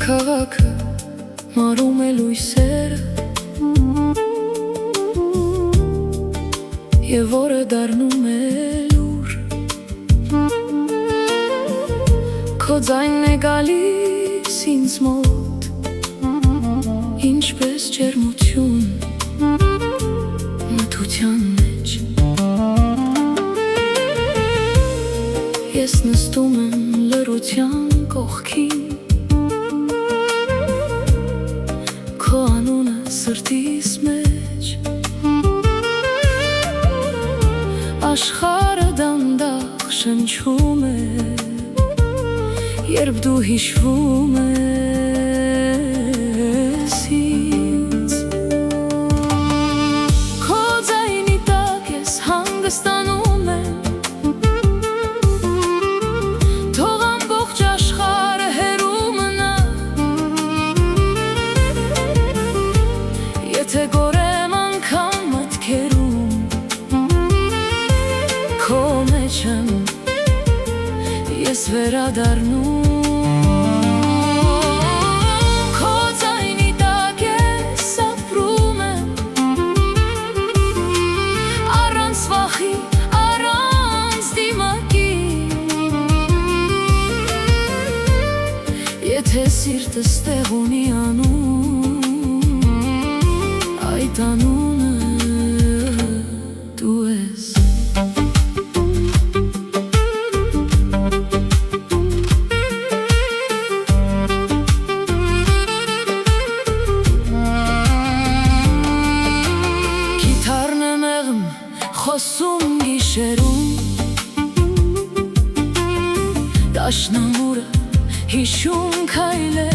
քաղաքը մարում է լույսերը Եվ օրը դառնում է լուր Քո ձայնն է գալիս ինձ մոտ Ինչպես ջերմություն մթության մեջ Ես նստում եմ լռության կողքին Քո անունը սրտիս մեջ Աշխարհը դանդաղ շնչում է Երբ դու հիշվում ես ինձ Քո ձայնի տակ ես հանգստանում եմ Թող ամբողջ աշխարհը հեռու մնա Եթե գորեմ անգամ մտքերում Քո մեջ եմ ես վերադառնում Քո ձայնի տակ ես ապրում եմ Առանց վախի, առանց դիմակի Եթե սիրտս տեղ ունի անուն Այդ անունը դու ես Խոսում գիշերում Դաշնամուրը հիշում քայլեր